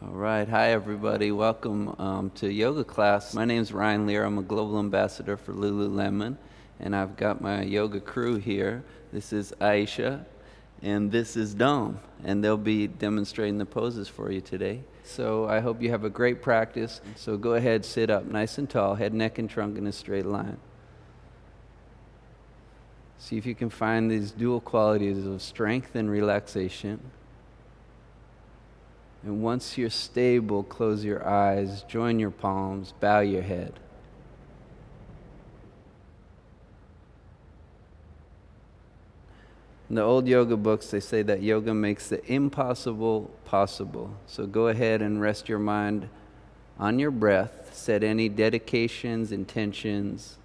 All right. Hi, everybody. Welcome to yoga class. My name's Ryan Leier. I'm a global ambassador for Lululemon, and I've got my yoga crew here. This is Aisha, and this is Dom, and they'll be demonstrating the poses for you today. So I hope you have a great practice. So go ahead, sit up nice and tall, head, neck, and trunk in a straight line. See if you can find these dual qualities of strength and relaxation. And once you're stable, close your eyes, join your palms, bow your head. In the old yoga books, they say that yoga makes the impossible possible. So go ahead and rest your mind on your breath. Set any dedications, intentions,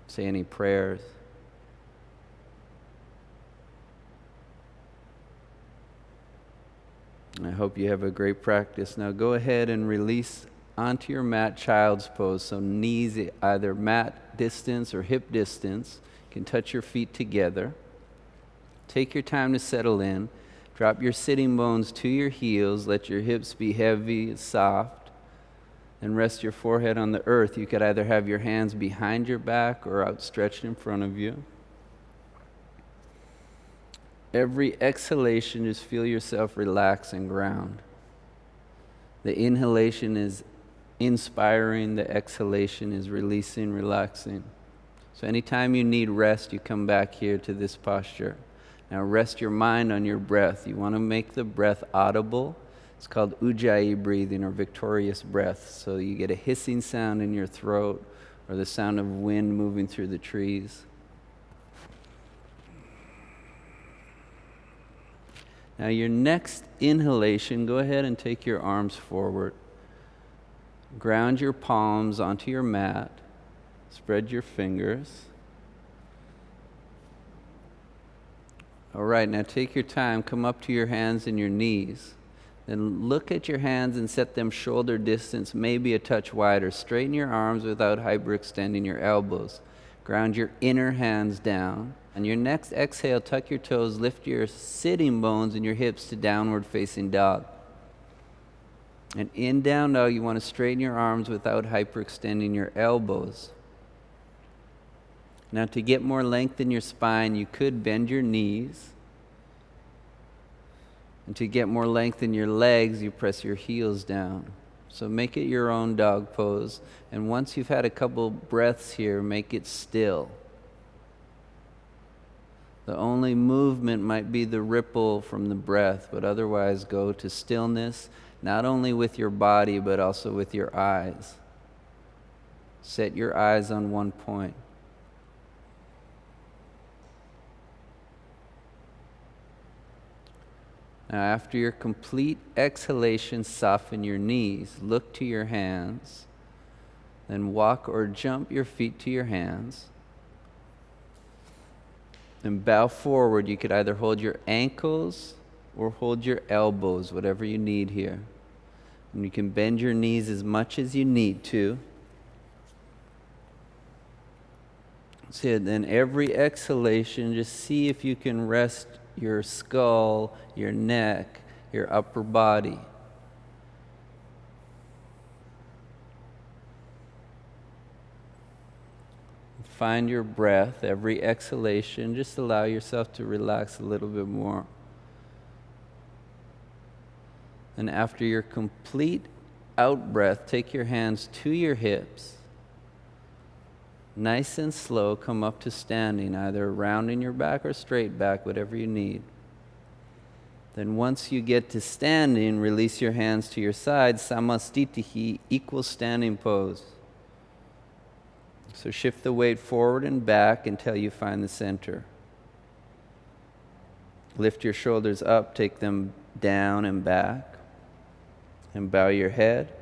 say any prayers. I hope you have a great practice. Now go ahead and release onto your mat, child's pose. So knees either mat distance or hip distance. You can touch your feet together. Take your time to settle in. Drop your sitting bones to your heels. Let your hips be heavy, soft. And rest your forehead on the earth. You could either have your hands behind your back or outstretched in front of you. Every exhalation, just feel yourself relax and ground. The inhalation is inspiring, the exhalation is releasing, relaxing. So anytime you need rest, you come back here to this posture. Now rest your mind on your breath. You want to make the breath audible. It's called Ujjayi breathing or victorious breath. So you get a hissing sound in your throat or the sound of wind moving through the trees. Now your next inhalation, go ahead and take your arms forward. Ground your palms onto your mat. Spread your fingers. All right, now take your time. Come up to your hands and your knees. Then look at your hands and set them shoulder distance, maybe a touch wider. Straighten your arms without hyperextending your elbows. Ground your inner hands down. On your next exhale, tuck your toes, lift your sitting bones and your hips to downward facing dog. And in down dog, you want to straighten your arms without hyperextending your elbows. Now to get more length in your spine, you could bend your knees. And to get more length in your legs, you press your heels down. So make it your own dog pose. And once you've had a couple breaths here, make it still. The only movement might be the ripple from the breath, but otherwise go to stillness, not only with your body, but also with your eyes. Set your eyes on one point. Now, after your complete exhalation, soften your knees. Look to your hands. Then walk or jump your feet to your hands. And bow forward. You could either hold your ankles or hold your elbows, whatever you need here. And you can bend your knees as much as you need to. That's it. Then every exhalation, just see if you can rest your skull, your neck, your upper body. Find your breath. Every exhalation, just allow yourself to relax a little bit more. And after your complete out breath, take your hands to your hips. Nice and slow, come up to standing, either rounding your back or straight back, whatever you need. Then once you get to standing, release your hands to your side, samastitihi, equal standing pose. So shift the weight forward and back until you find the center. Lift your shoulders up, take them down and back, and bow your head,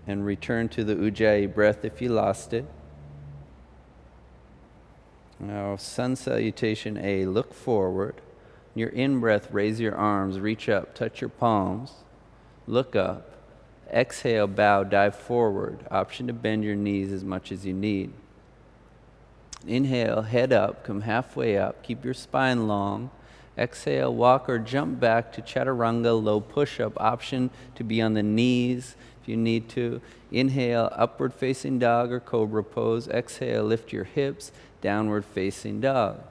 and return to the Ujjayi breath if you lost it. Now, sun salutation A, look forward. Your in-breath, raise your arms, reach up, touch your palms, look up. Exhale, bow, dive forward. Option to bend your knees as much as you need. Inhale, head up, come halfway up, keep your spine long. Exhale, walk or jump back to chaturanga, low push-up. Option to be on the knees if you need to. Inhale, upward facing dog or cobra pose. Exhale, lift your hips, downward facing dog.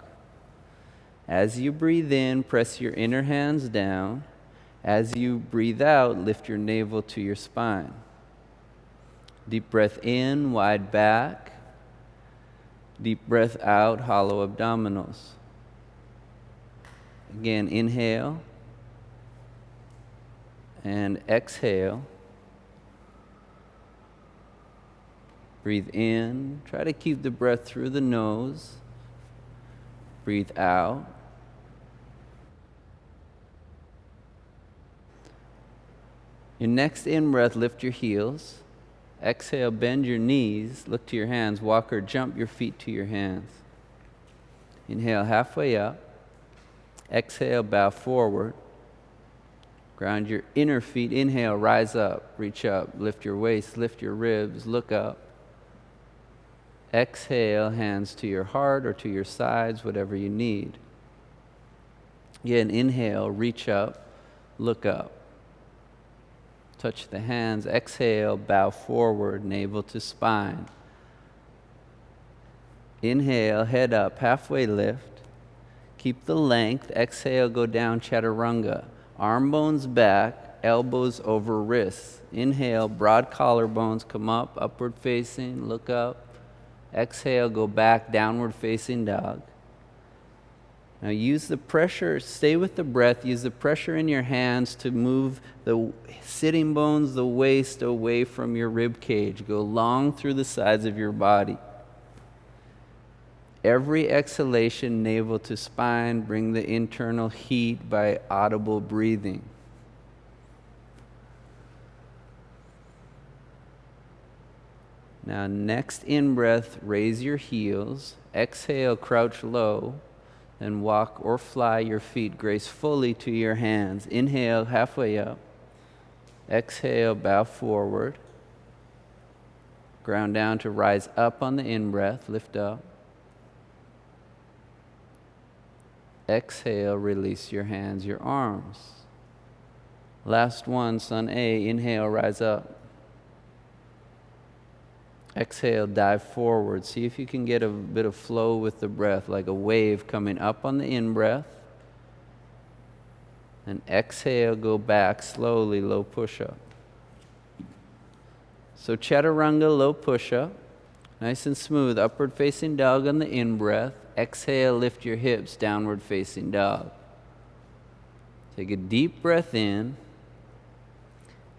As you breathe in, press your inner hands down. As you breathe out, lift your navel to your spine. Deep breath in, wide back. Deep breath out, hollow abdominals. Again, inhale and exhale. Breathe in. Try to keep the breath through the nose. Breathe out. Your next in-breath, lift your heels. Exhale, bend your knees. Look to your hands. Walk or jump your feet to your hands. Inhale, halfway up. Exhale, bow forward. Ground your inner feet. Inhale, rise up, reach up, lift your waist, lift your ribs, look up. Exhale, hands to your heart or to your sides, whatever you need. Again, inhale, reach up, look up. Touch the hands. Exhale, bow forward, navel to spine. Inhale, head up, halfway lift. Keep the length. Exhale, go down chaturanga. Arm bones back, elbows over wrists. Inhale, broad collarbones come up, upward facing, look up. Exhale, go back, downward facing dog. Now use the pressure, stay with the breath, use the pressure in your hands to move the sitting bones, the waist away from your rib cage. Go long through the sides of your body. Every exhalation, navel to spine, bring the internal heat by audible breathing. Now, next in-breath, raise your heels. Exhale, crouch low. Then walk or fly your feet gracefully to your hands. Inhale, halfway up. Exhale, bow forward. Ground down to rise up on the in-breath, lift up. Exhale, release your hands, your arms. Last one, Sun A. Inhale, rise up. Exhale, dive forward. See if you can get a bit of flow with the breath, like a wave coming up on the in-breath. And exhale, go back slowly, low push-up. So chaturanga, low push-up. Nice and smooth. Upward facing dog on the in-breath. Exhale, lift your hips, downward facing dog. Take a deep breath in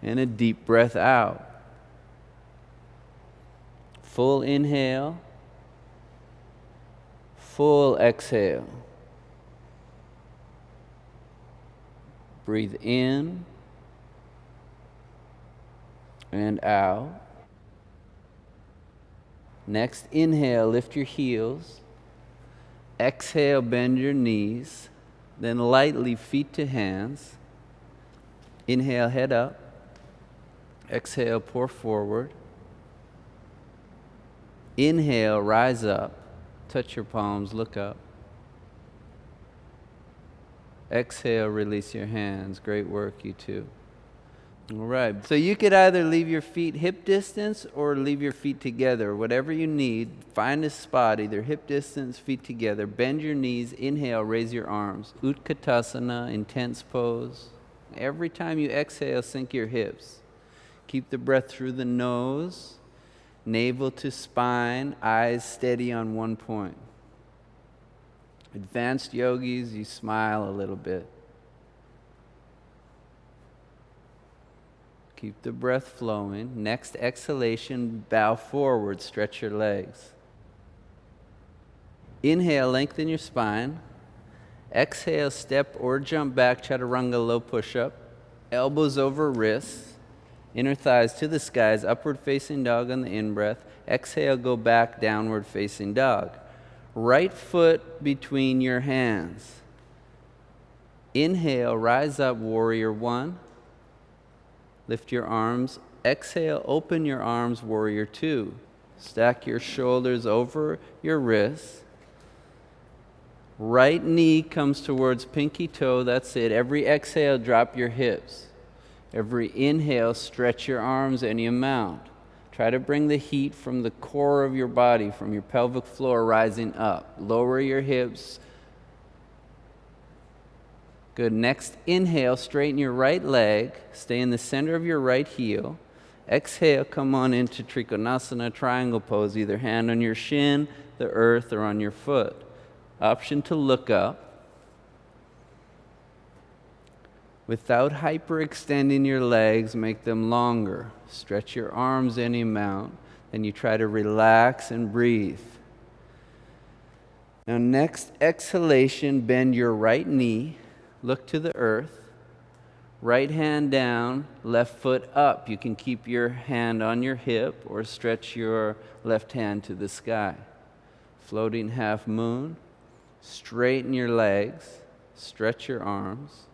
and a deep breath out. Full inhale, full exhale. Breathe in and out. Next, inhale, lift your heels. Exhale, bend your knees. Then lightly, feet to hands. Inhale, head up. Exhale, pour forward. Inhale, rise up. Touch your palms, look up. Exhale, release your hands. Great work, you too. All right. So you could either leave your feet hip distance or leave your feet together. Whatever you need, find a spot, either hip distance, feet together. Bend your knees. Inhale, raise your arms. Utkatasana, intense pose. Every time you exhale, sink your hips. Keep the breath through the nose, navel to spine, eyes steady on one point. Advanced yogis, you smile a little bit. Keep the breath flowing. Next exhalation, bow forward, stretch your legs. Inhale, lengthen your spine. Exhale, step or jump back, chaturanga, low push-up. Elbows over wrists. Inner thighs to the skies, upward facing dog on the in-breath. Exhale, go back, downward facing dog. Right foot between your hands. Inhale, rise up, warrior one. Lift your arms. Exhale, open your arms, warrior two. Stack your shoulders over your wrists. Right knee comes towards pinky toe. That's it. Every exhale, drop your hips. Every inhale, stretch your arms any amount. Try to bring the heat from the core of your body, from your pelvic floor, rising up. Lower your hips. Good. Next inhale, straighten your right leg. Stay in the center of your right heel. Exhale, come on into Trikonasana, triangle pose, either hand on your shin, the earth, or on your foot. Option to look up. Without hyperextending your legs, make them longer. Stretch your arms any amount. Then you try to relax and breathe. Now next exhalation, bend your right knee. Look to the earth. Right hand down, left foot up. You can keep your hand on your hip or stretch your left hand to the sky. Floating half moon. Straighten your legs. Stretch your arms.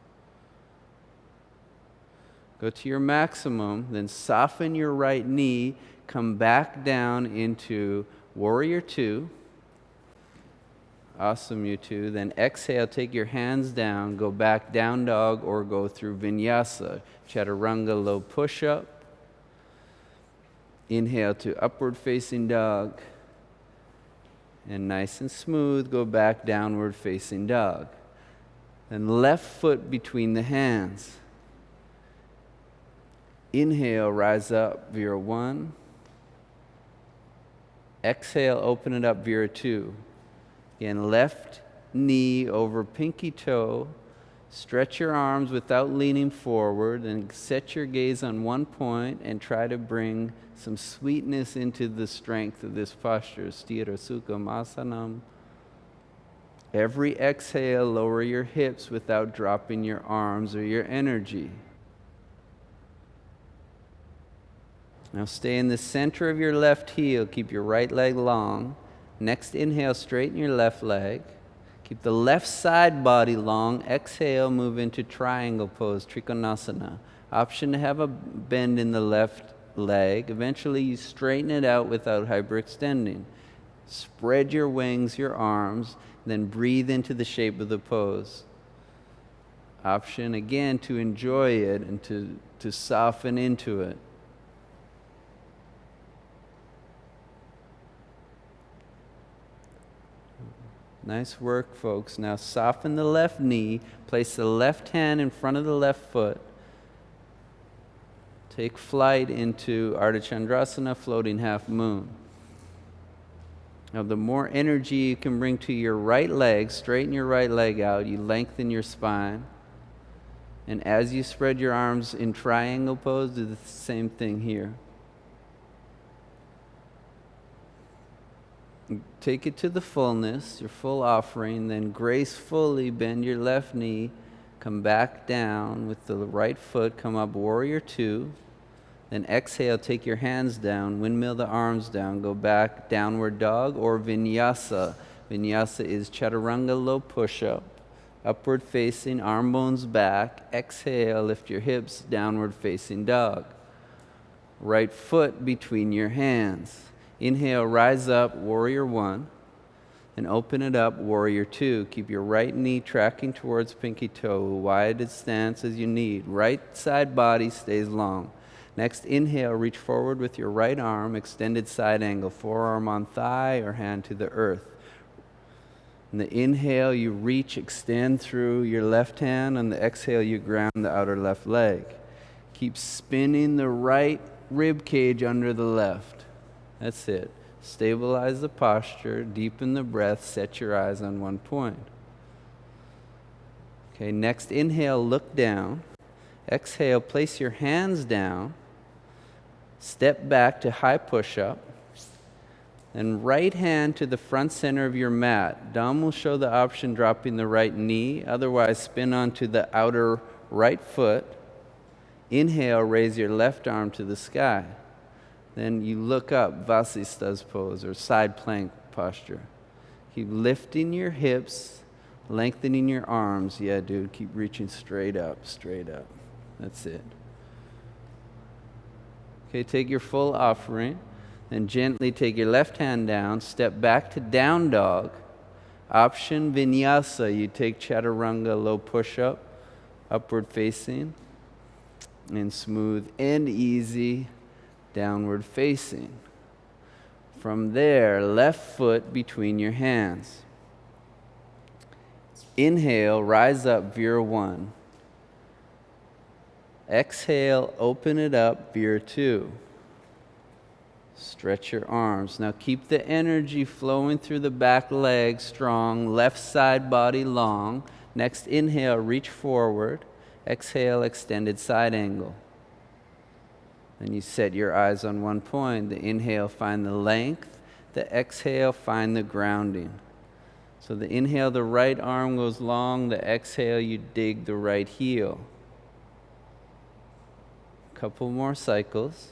Go to your maximum, then soften your right knee. Come back down into Warrior Two. Awesome, you two. Then exhale, take your hands down, go back down dog or go through vinyasa. Chaturanga low push-up. Inhale to upward facing dog. And nice and smooth, go back downward facing dog. Then left foot between the hands. Inhale, rise up, Vira 1. Exhale, open it up, Vira 2. Again, left knee over pinky toe. Stretch your arms without leaning forward and set your gaze on one point and try to bring some sweetness into the strength of this posture. Sthira Sukham Asanam. Every exhale, lower your hips without dropping your arms or your energy. Now stay in the center of your left heel. Keep your right leg long. Next inhale, straighten your left leg. Keep the left side body long. Exhale, move into triangle pose, Trikonasana. Option to have a bend in the left leg. Eventually you straighten it out without hyperextending. Spread your wings, your arms, then breathe into the shape of the pose. Option again to enjoy it and to soften into it. Nice work, folks. Now soften the left knee. Place the left hand in front of the left foot. Take flight into Ardha Chandrasana, floating half moon. Now the more energy you can bring to your right leg, straighten your right leg out, you lengthen your spine. And as you spread your arms in triangle pose, do the same thing here. Take it to the fullness, your full offering, then gracefully bend your left knee, come back down with the right foot, come up Warrior Two, then exhale, take your hands down, windmill the arms down, go back downward dog or vinyasa. Vinyasa is chaturanga low push-up, upward facing, arm bones back, exhale, lift your hips, downward facing dog. Right foot between your hands. Inhale, rise up, Warrior One, and open it up, Warrior Two. Keep your right knee tracking towards pinky toe, wide stance as you need. Right side body stays long. Next, inhale, reach forward with your right arm, extended side angle, forearm on thigh or hand to the earth. In the inhale, you reach, extend through your left hand. On the exhale, you ground the outer left leg. Keep spinning the right rib cage under the left. That's it. Stabilize the posture, deepen the breath, set your eyes on one point. Okay, next inhale, look down. Exhale, place your hands down. Step back to high push-up. Then right hand to the front center of your mat. Dom will show the option dropping the right knee. Otherwise, spin onto the outer right foot. Inhale, raise your left arm to the sky. Then you look up, Vasisthas pose, or side plank posture. Keep lifting your hips, lengthening your arms. Yeah, dude, keep reaching straight up, straight up. That's it. Okay, take your full offering, then gently take your left hand down, step back to down dog. Option vinyasa, you take chaturanga, low push-up, upward facing, and smooth and easy, downward facing. From there, left foot between your hands. Inhale, rise up, Vira 1. Exhale, open it up, Vira 2. Stretch your arms. Now keep the energy flowing through the back leg strong, left side body long. Next inhale, reach forward. Exhale, extended side angle. Then you set your eyes on one point. The inhale, find the length. The exhale, find the grounding. So the inhale, the right arm goes long. The exhale, you dig the right heel. Couple more cycles.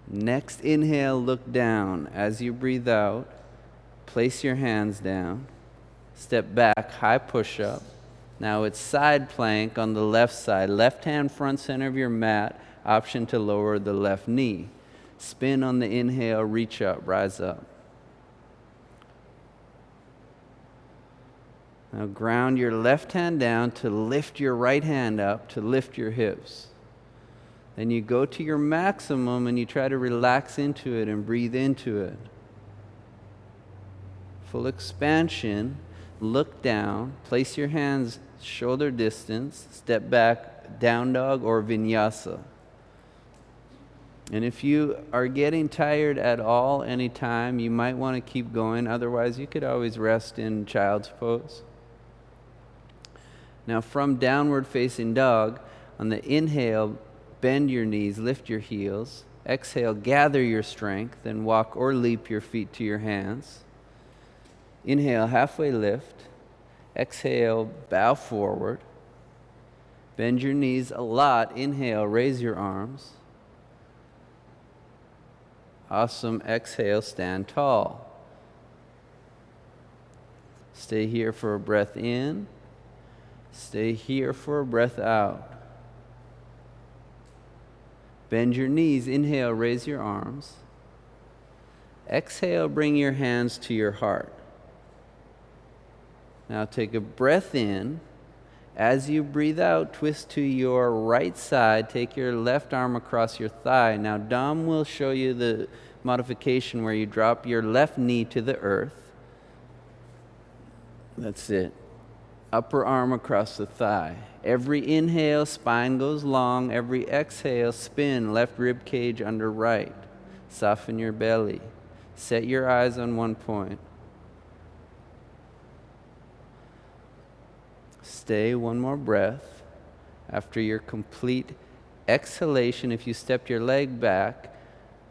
Next inhale, look down. As you breathe out, place your hands down. Step back, high push-up. Now it's side plank on the left side. Left hand front center of your mat. Option to lower the left knee. Spin on the inhale, reach up, rise up. Now ground your left hand down to lift your right hand up, to lift your hips. Then you go to your maximum and you try to relax into it and breathe into it. Full expansion, look down, place your hands shoulder distance, step back, down dog or vinyasa. And if you are getting tired at all anytime, you might want to keep going. Otherwise, you could always rest in child's pose. Now from downward facing dog, on the inhale, bend your knees, lift your heels. Exhale, gather your strength and walk or leap your feet to your hands. Inhale, halfway lift. Exhale, bow forward. Bend your knees a lot. Inhale, raise your arms. Awesome. Exhale, stand tall. Stay here for a breath in. Stay here for a breath out. Bend your knees. Inhale, raise your arms. Exhale, bring your hands to your heart. Now take a breath in. As you breathe out, twist to your right side. Take your left arm across your thigh. Now Dom will show you the modification where you drop your left knee to the earth. That's it. Upper arm across the thigh. Every inhale, spine goes long. Every exhale, spin left rib cage under right. Soften your belly. Set your eyes on one point. Stay one more breath. After your complete exhalation, if you stepped your leg back,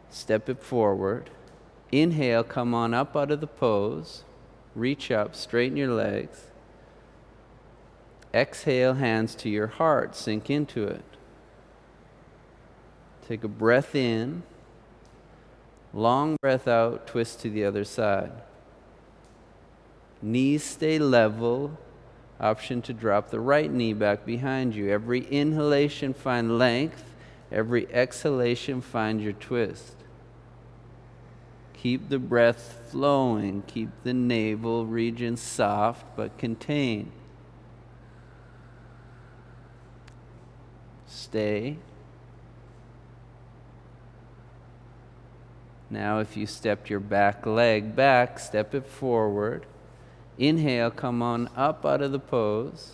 step it forward. Inhale, come on up out of the pose. Reach up, straighten your legs. Exhale, hands to your heart, sink into it. Take a breath in. Long breath out, twist to the other side. Knees stay level. Option to drop the right knee back behind you. Every inhalation, find length. Every exhalation, find your twist. Keep the breath flowing. Keep the navel region soft but contained. Stay. Now if you stepped your back leg back, step it forward. Inhale, come on up out of the pose.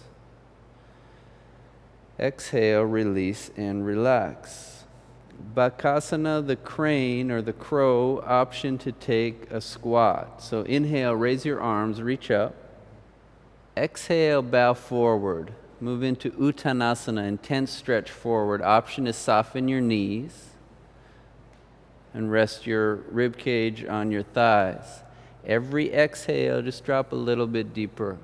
Exhale, release and relax. Bakasana, the crane or the crow, option to take a squat. So inhale, raise your arms, reach up. Exhale, bow forward. Move into Uttanasana, intense stretch forward. Option is soften your knees and rest your rib cage on your thighs. Every exhale, just drop a little bit deeper.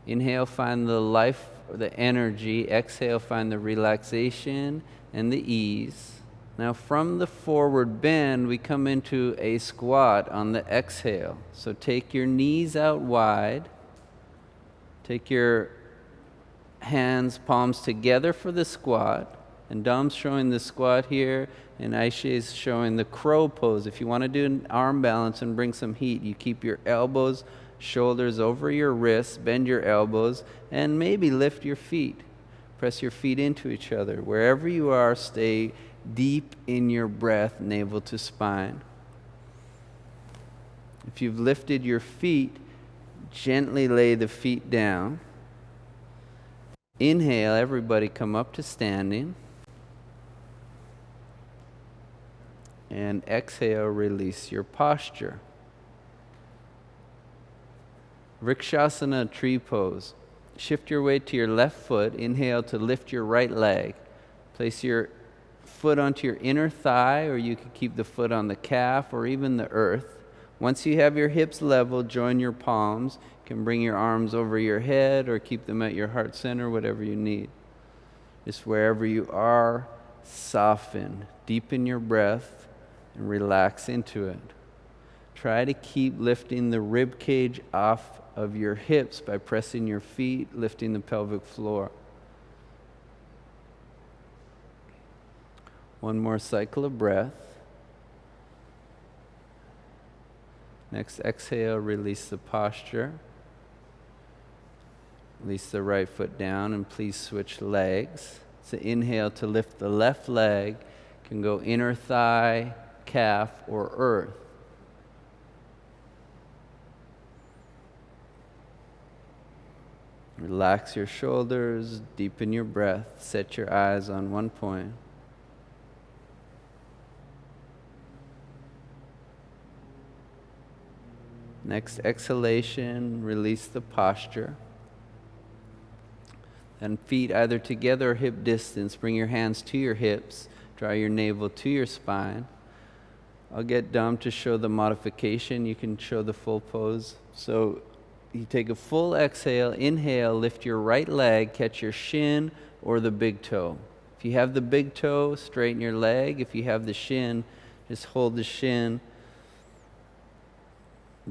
Inhale, find the life, the energy. Exhale, find the relaxation and the ease. Now from the forward bend, we come into a squat on the exhale. So take your knees out wide. Take your hands, palms together for the squat. And Dom's showing the squat here, and Aisha's showing the crow pose. If you want to do an arm balance and bring some heat, you keep your elbows, shoulders over your wrists, bend your elbows, and maybe lift your feet. Press your feet into each other. Wherever you are, stay deep in your breath, navel to spine. If you've lifted your feet, gently lay the feet down. Inhale, everybody come up to standing. And exhale, release your posture. Vrikshasana, tree pose. Shift your weight to your left foot. Inhale to lift your right leg. Place your foot onto your inner thigh, or you could keep the foot on the calf or even the earth. Once you have your hips level, join your palms. You can bring your arms over your head or keep them at your heart center, whatever you need. Just wherever you are, soften. Deepen your breath and relax into it. Try to keep lifting the rib cage off of your hips by pressing your feet, lifting the pelvic floor. One more cycle of breath. Next exhale, release the posture. Release the right foot down, and please switch legs. So inhale to lift the left leg. Can go inner thigh, calf, or earth. Relax your shoulders, deepen your breath, set your eyes on one point. Next exhalation, release the posture. And feet either together or hip distance. Bring your hands to your hips. Draw your navel to your spine. I'll get Dom to show the modification. You can show the full pose. So you take a full exhale, inhale, lift your right leg, catch your shin or the big toe. If you have the big toe, straighten your leg. If you have the shin, just hold the shin.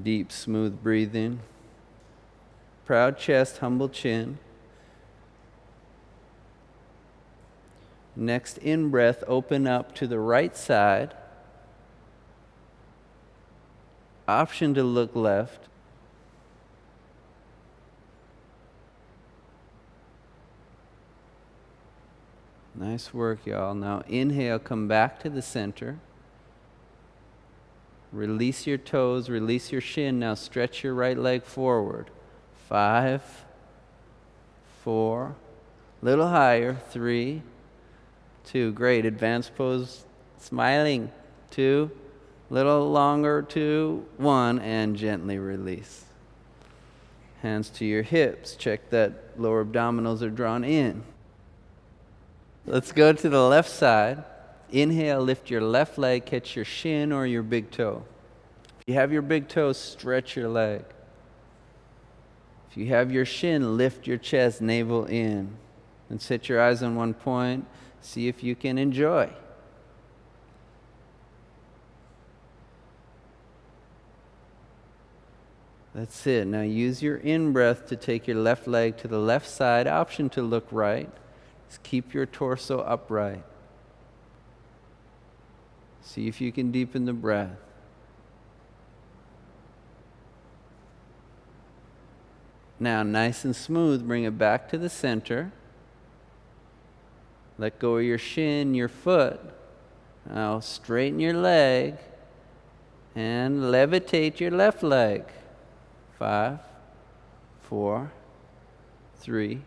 Deep, smooth breathing. Proud chest, humble chin. Next in-breath, open up to the right side. Option to look left. Nice work, y'all. Now inhale, come back to the center. Release your toes, release your shin. Now stretch your right leg forward. 5, 4, little higher. 3, 2, great. Advanced pose, smiling. 2, little longer. 2, 1, and gently release. Hands to your hips. Check that lower abdominals are drawn in. Let's go to the left side. Inhale, lift your left leg, catch your shin or your big toe. If you have your big toe, stretch your leg. If you have your shin, lift your chest, navel in. And set your eyes on one point. See if you can enjoy. That's it. Now use your in-breath to take your left leg to the left side. Option to look right. Just keep your torso upright. See if you can deepen the breath. Now, nice and smooth, bring it back to the center. Let go of your shin, your foot. Now, straighten your leg and levitate your left leg. 5, 4, 3,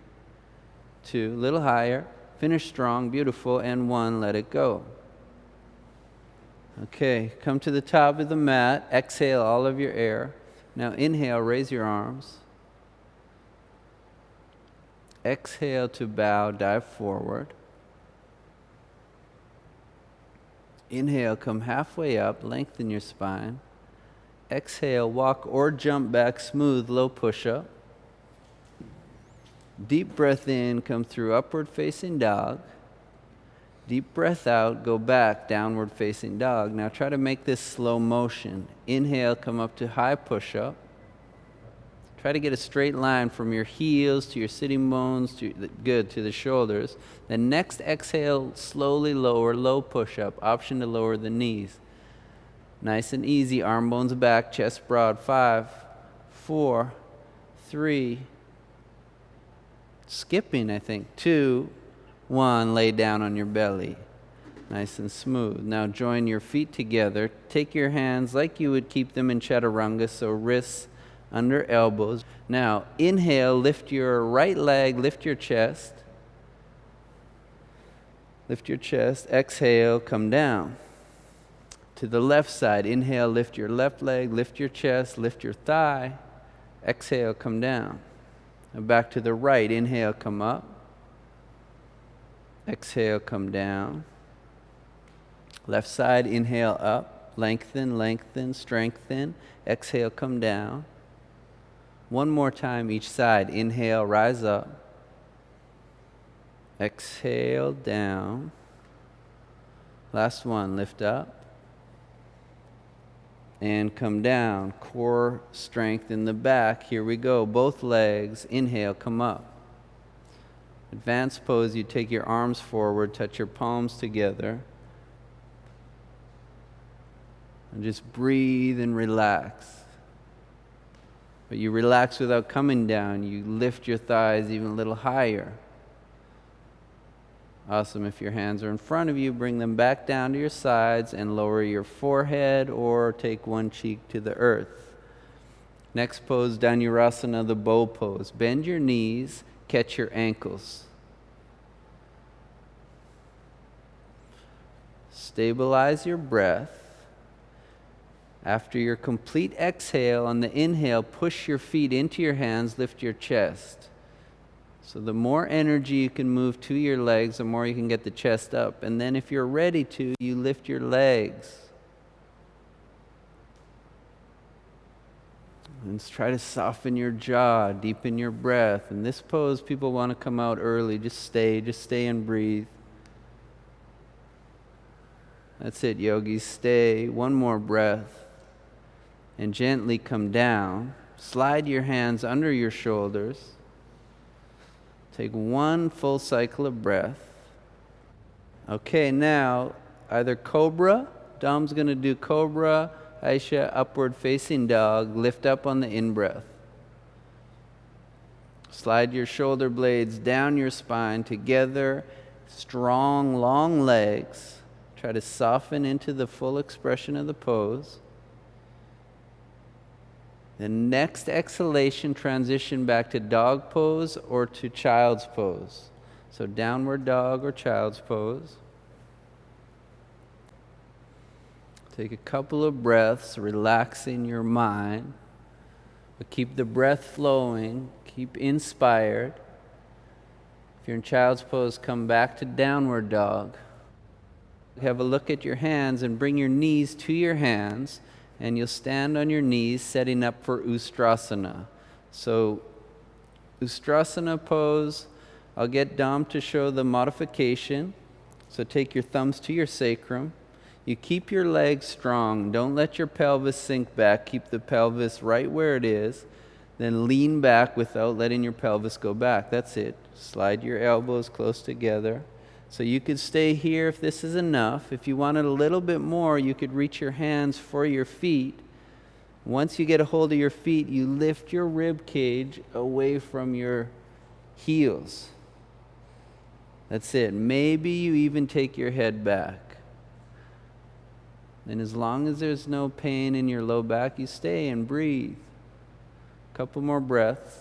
2, a little higher. Finish strong, beautiful, and 1, let it go. Okay, come to the top of the mat. Exhale all of your air. Now inhale, raise your arms. Exhale to bow, dive forward. Inhale, come halfway up, lengthen your spine. Exhale, walk or jump back, smooth, low push-up. Deep breath in, come through upward facing dog. Deep breath out, go back, downward facing dog. Now try to make this slow motion. Inhale, come up to high push-up. Try to get a straight line from your heels to your sitting bones, to the shoulders. Then next exhale, slowly lower, low push-up. Option to lower the knees. Nice and easy, arm bones back, chest broad. 5, 4, 3, skipping, I think. 2, 1, lay down on your belly. Nice and smooth. Now join your feet together. Take your hands like you would keep them in chaturanga, so wrists under elbows. Now inhale, lift your right leg, lift your chest. Lift your chest. Exhale, come down. To the left side, inhale, lift your left leg, lift your chest, lift your thigh. Exhale, come down. And back to the right, inhale, come up. Exhale, come down. Left side, inhale up, lengthen, lengthen, strengthen. Exhale, come down. One more time each side. Inhale, rise up. Exhale, down. Last one, lift up. And come down. Core strength in the back. Here we go. Both legs. Inhale, come up. Advanced pose, you take your arms forward, touch your palms together. And just breathe and relax. But you relax without coming down. You lift your thighs even a little higher. Awesome. If your hands are in front of you, bring them back down to your sides and lower your forehead or take one cheek to the earth. Next pose, Dhanurasana, the bow pose. Bend your knees, catch your ankles. Stabilize your breath. After your complete exhale, on the inhale, push your feet into your hands, lift your chest. So the more energy you can move to your legs, the more you can get the chest up. And then if you're ready to, you lift your legs. And try to soften your jaw, deepen your breath. In this pose, people want to come out early. Just stay and breathe. That's it, yogis. Stay. One more breath. And gently come down. Slide your hands under your shoulders. Take one full cycle of breath. Okay, now either cobra. Dom's going to do cobra. Aisha, upward facing dog. Lift up on the in-breath. Slide your shoulder blades down your spine together. Strong, long legs. Try to soften into the full expression of the pose. The next exhalation, transition back to dog pose or to child's pose. So downward dog or child's pose. Take a couple of breaths, relaxing your mind. But keep the breath flowing. Keep inspired. If you're in child's pose, come back to downward dog. Have a look at your hands and bring your knees to your hands. And you'll stand on your knees, setting up for Ustrasana. So, Ustrasana pose, I'll get Dom to show the modification. So take your thumbs to your sacrum. You keep your legs strong. Don't let your pelvis sink back. Keep the pelvis right where it is. Then lean back without letting your pelvis go back. That's it. Slide your elbows close together. So you could stay here if this is enough. If you wanted a little bit more, you could reach your hands for your feet. Once you get a hold of your feet, you lift your rib cage away from your heels. That's it. Maybe you even take your head back. And as long as there's no pain in your low back, you stay and breathe. A couple more breaths.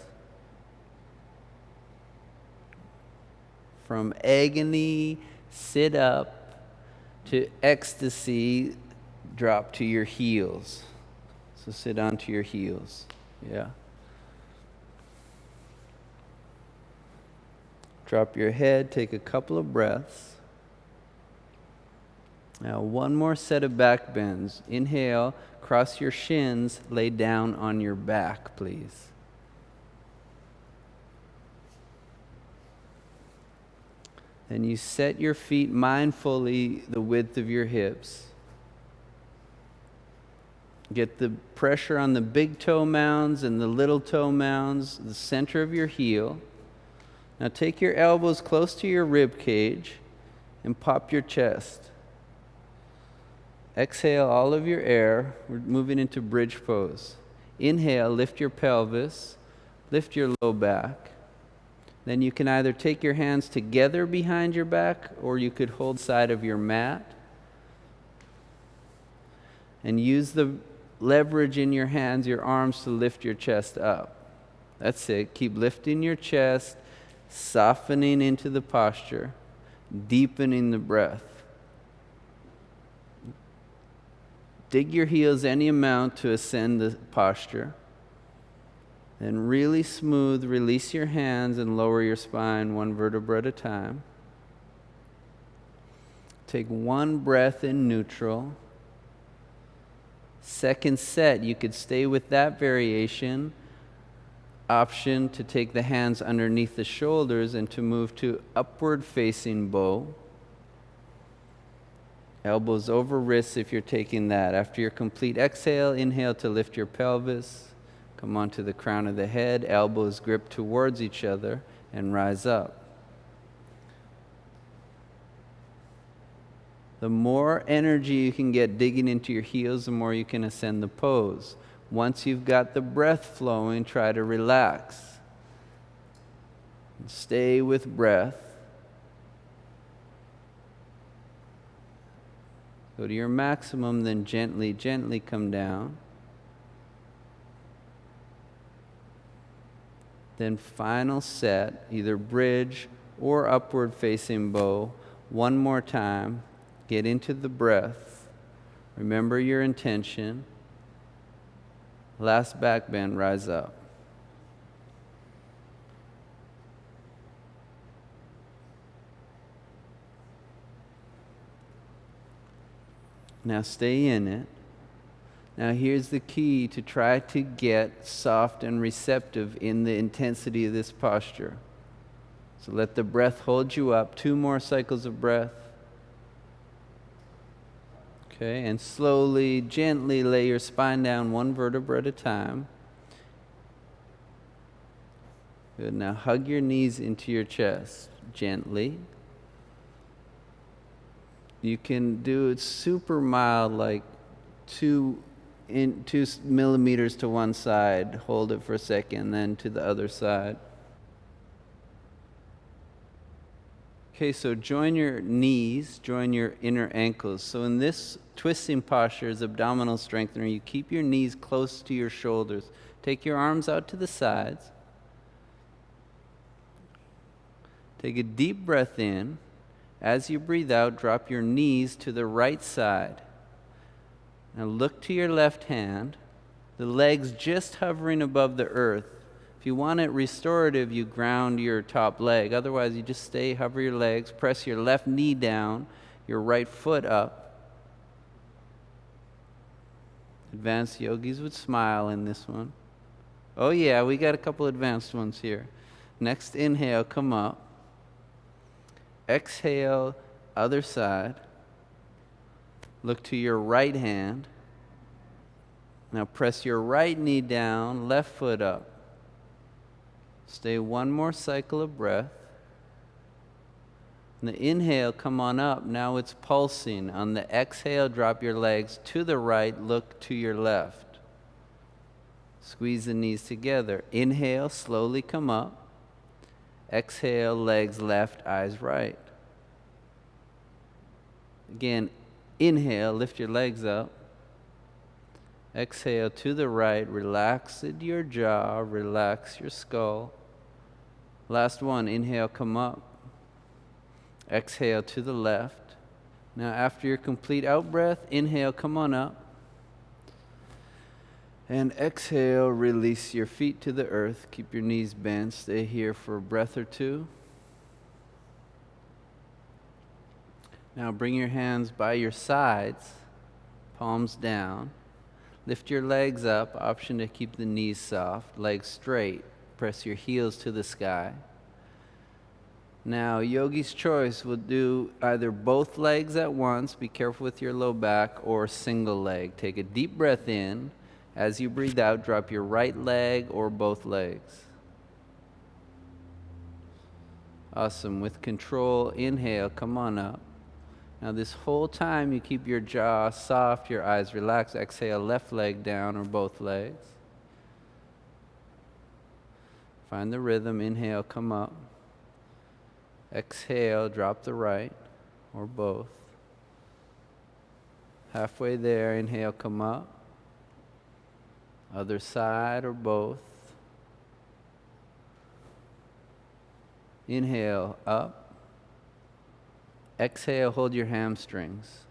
From agony, sit up, to ecstasy, drop to your heels. So sit onto your heels. Yeah. Drop your head, take a couple of breaths. Now one more set of back bends. Inhale, cross your shins, lay down on your back, please. And you set your feet mindfully the width of your hips. Get the pressure on the big toe mounds and the little toe mounds, the center of your heel. Now take your elbows close to your rib cage and pop your chest. Exhale all of your air. We're moving into bridge pose. Inhale, lift your pelvis, lift your low back. Then you can either take your hands together behind your back, or you could hold side of your mat and use the leverage in your hands, your arms, to lift your chest up. That's it. Keep lifting your chest, softening into the posture, deepening the breath. Dig your heels any amount to ascend the posture. Then really smooth, release your hands and lower your spine one vertebra at a time. Take one breath in neutral. Second set, you could stay with that variation. Option to take the hands underneath the shoulders and to move to upward facing bow. Elbows over wrists if you're taking that. After your complete exhale, inhale to lift your pelvis. Come onto the crown of the head, elbows grip towards each other, and rise up. The more energy you can get digging into your heels, the more you can ascend the pose. Once you've got the breath flowing, try to relax. Stay with breath. Go to your maximum, then gently, gently come down. Then final set, either bridge or upward facing bow. One more time. Get into the breath. Remember your intention. Last back bend, rise up. Now stay in it. Now here's the key to try to get soft and receptive in the intensity of this posture. So let the breath hold you up. 2 more cycles of breath. Okay, and slowly, gently lay your spine down 1 vertebra at a time. Good. Now hug your knees into your chest gently. You can do it super mild, like 2 millimeters to one side. Hold it for a second, then to the other side. Okay, so join your knees, join your inner ankles. So in this twisting posture is abdominal strengthener. You keep your knees close to your shoulders. Take your arms out to the sides. Take a deep breath in. As you breathe out, drop your knees to the right side. Now look to your left hand, the legs just hovering above the earth. If you want it restorative, you ground your top leg. Otherwise, you just hover your legs, press your left knee down, your right foot up. Advanced yogis would smile in this one. Oh yeah, we got a couple advanced ones here. Next inhale, come up. Exhale, other side. Look to your right hand. Now press your right knee down, left foot up. Stay 1 more cycle of breath. On the inhale, come on up. Now it's pulsing. On the exhale, drop your legs to the right, look to your left. Squeeze the knees together. Inhale, slowly come up. Exhale, legs left, eyes right. Again, inhale, lift your legs up. Exhale to the right, relax your jaw, relax your skull. Last one, inhale, come up. Exhale to the left. Now after your complete out breath, inhale, come on up. And exhale, release your feet to the earth. Keep your knees bent. Stay here for a breath or 2. Now bring your hands by your sides, palms down. Lift your legs up, option to keep the knees soft, legs straight. Press your heels to the sky. Now, yogi's choice will do either both legs at once, be careful with your low back, or single leg. Take a deep breath in. As you breathe out, drop your right leg or both legs. Awesome. With control, inhale, come on up. Now this whole time you keep your jaw soft, your eyes relaxed. Exhale, left leg down or both legs. Find the rhythm. Inhale, come up. Exhale, drop the right or both. Halfway there, inhale, come up. Other side or both. Inhale, up. Exhale, hold your hamstrings.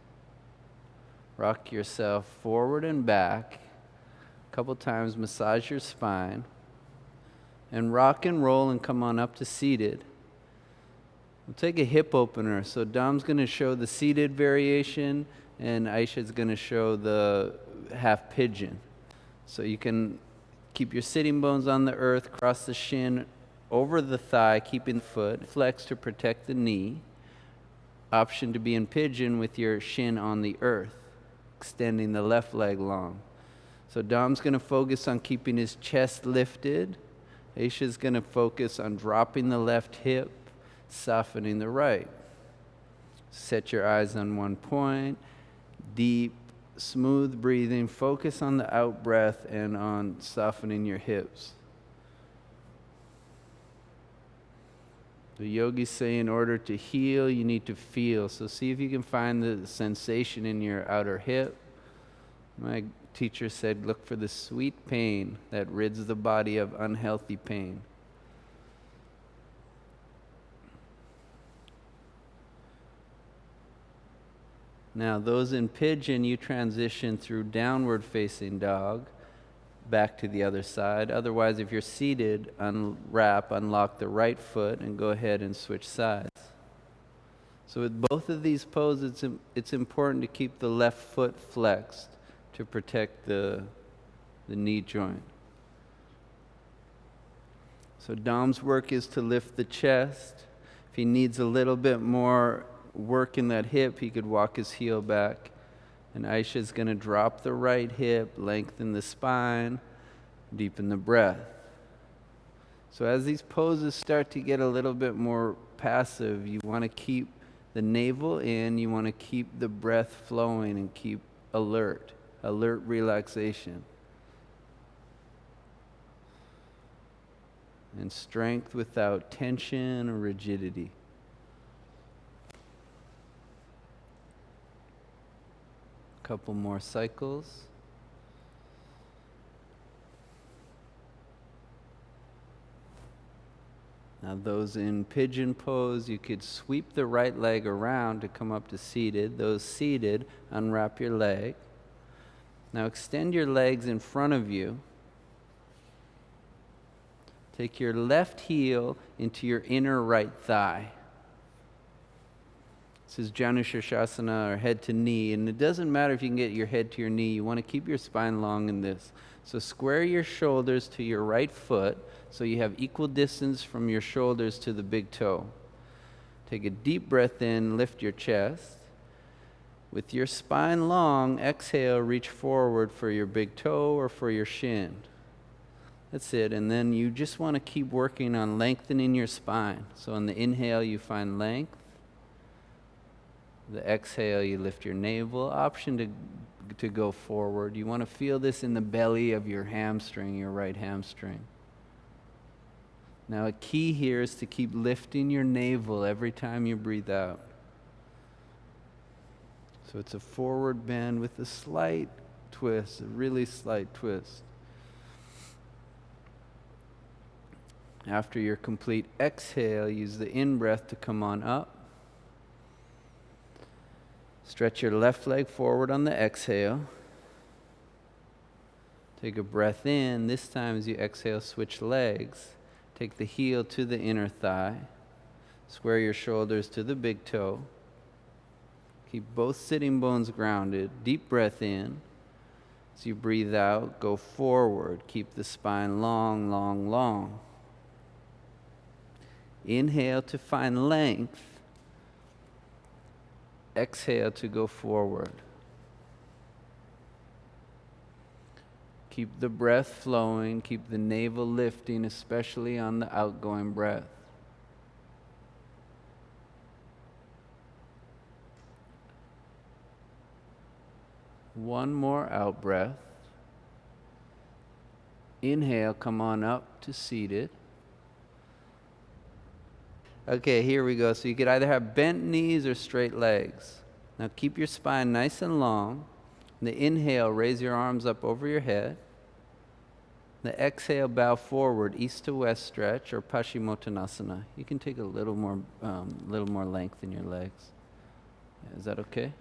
Rock yourself forward and back. A couple times, massage your spine. And rock and roll and come on up to seated. We'll take a hip opener. So Dom's going to show the seated variation, and Aisha's going to show the half pigeon. So you can keep your sitting bones on the earth, cross the shin over the thigh, keeping the foot flexed to protect the knee. Option to be in pigeon with your shin on the earth, extending the left leg long. So Dom's going to focus on keeping his chest lifted. Aisha's going to focus on dropping the left hip, softening the right. Set your eyes on one point. Deep, smooth breathing. Focus on the out breath and on softening your hips. The yogis say in order to heal, you need to feel. So see if you can find the sensation in your outer hip. My teacher said, look for the sweet pain that rids the body of unhealthy pain. Now, those in pigeon, you transition through downward facing dog, back to the other side. Otherwise, if you're seated, unlock the right foot and go ahead and switch sides. So with both of these poses, it's important to keep the left foot flexed to protect the knee joint. So Dom's work is to lift the chest. If he needs a little bit more work in that hip, he could walk his heel back. And Aisha's going to drop the right hip, lengthen the spine, deepen the breath. So as these poses start to get a little bit more passive, you want to keep the navel in, you want to keep the breath flowing and keep alert relaxation. And strength without tension or rigidity. Couple more cycles. Now those in pigeon pose, you could sweep the right leg around to come up to seated. Those seated, unwrap your leg. Now extend your legs in front of you. Take your left heel into your inner right thigh. This is Janushirshasana, or head to knee, and it doesn't matter if you can get your head to your knee. You want to keep your spine long in this. So square your shoulders to your right foot so you have equal distance from your shoulders to the big toe. Take a deep breath in, lift your chest. With your spine long, exhale, reach forward for your big toe or for your shin. That's it. And then you just want to keep working on lengthening your spine. So on the inhale, you find length. The exhale, you lift your navel. Option to go forward. You want to feel this in the belly of your hamstring, your right hamstring. Now a key here is to keep lifting your navel every time you breathe out. So it's a forward bend with a slight twist, a really slight twist. After your complete exhale, use the in-breath to come on up. Stretch your left leg forward on the exhale. Take a breath in. This time as you exhale, switch legs. Take the heel to the inner thigh. Square your shoulders to the big toe. Keep both sitting bones grounded. Deep breath in. As you breathe out, go forward. Keep the spine long, long, long. Inhale to find length. Exhale to go forward. Keep the breath flowing, keep the navel lifting, especially on the outgoing breath. One more out breath. Inhale, come on up to seated. Okay, here we go. So you could either have bent knees or straight legs. Now keep your spine nice and long. The inhale, raise your arms up over your head. The exhale, bow forward, east to west stretch, or Paschimottanasana. You can take a little more length in your legs. Is that okay?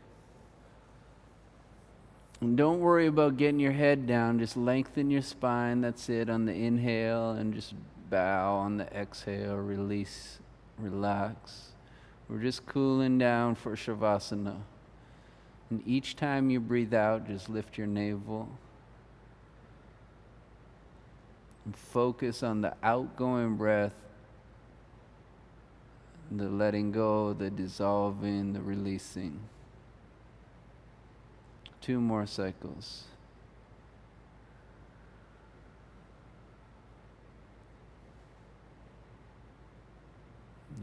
And don't worry about getting your head down. Just lengthen your spine. That's it on the inhale, and just bow on the exhale. Release, relax. We're just cooling down for Shavasana. And each time you breathe out, just lift your navel. And focus on the outgoing breath, the letting go, the dissolving, the releasing. 2 more cycles.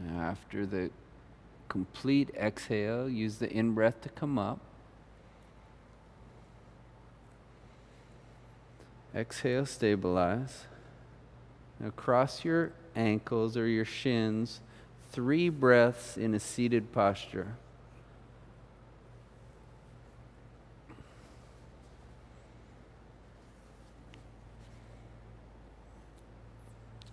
Now after the complete exhale, use the in-breath to come up. Exhale, stabilize. Now cross your ankles or your shins, 3 breaths in a seated posture.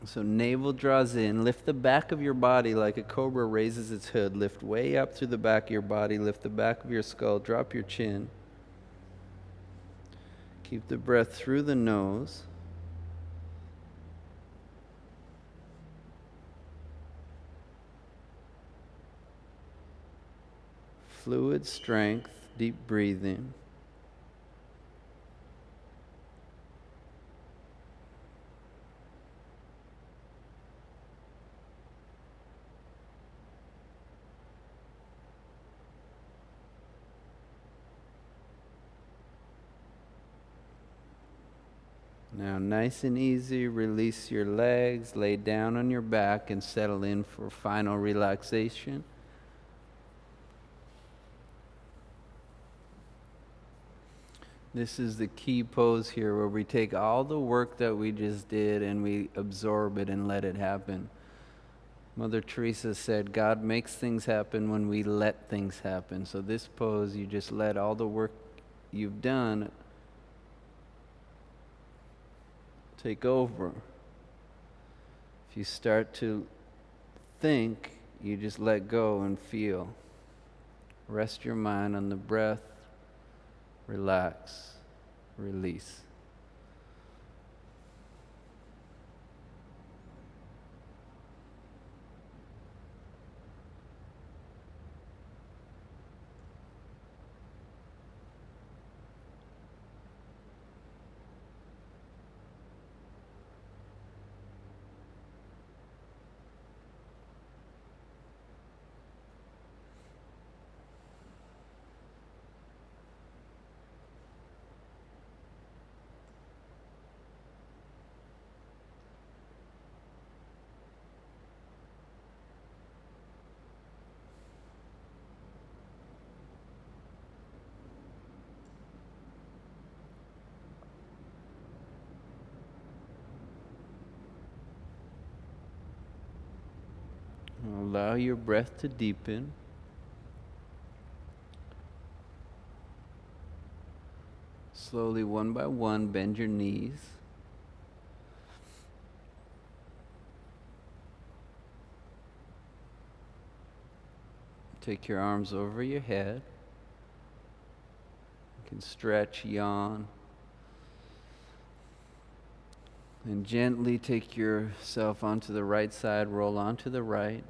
So navel draws in, lift the back of your body like a cobra raises its hood. Lift way up through the back of your body, lift the back of your skull, drop your chin. Keep the breath through the nose. Fluid strength, deep breathing. Now, nice and easy, release your legs, lay down on your back, and settle in for final relaxation. This is the key pose here where we take all the work that we just did and we absorb it and let it happen. Mother Teresa said, God makes things happen when we let things happen. So this pose, you just let all the work you've done take over. If you start to think, you just let go and feel. Rest your mind on the breath. Relax. Release. Allow your breath to deepen. Slowly, one by one, bend your knees. Take your arms over your head. You can stretch, yawn. And gently take yourself onto the right side, roll onto the right.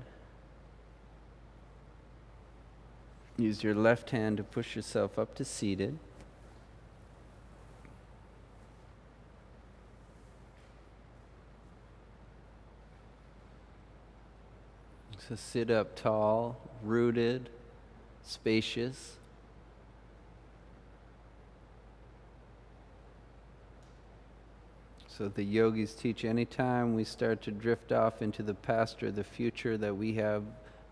Use your left hand to push yourself up to seated. So sit up tall, rooted, spacious. So the yogis teach anytime we start to drift off into the past or the future that we have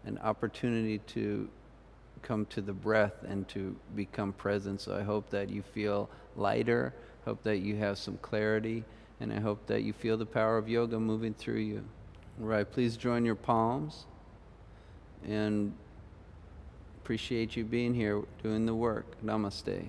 an opportunity to come to the breath and to become present. So I hope that you feel lighter, hope that you have some clarity, and I hope that you feel the power of yoga moving through you. All right, please join your palms, and appreciate you being here doing the work. Namaste.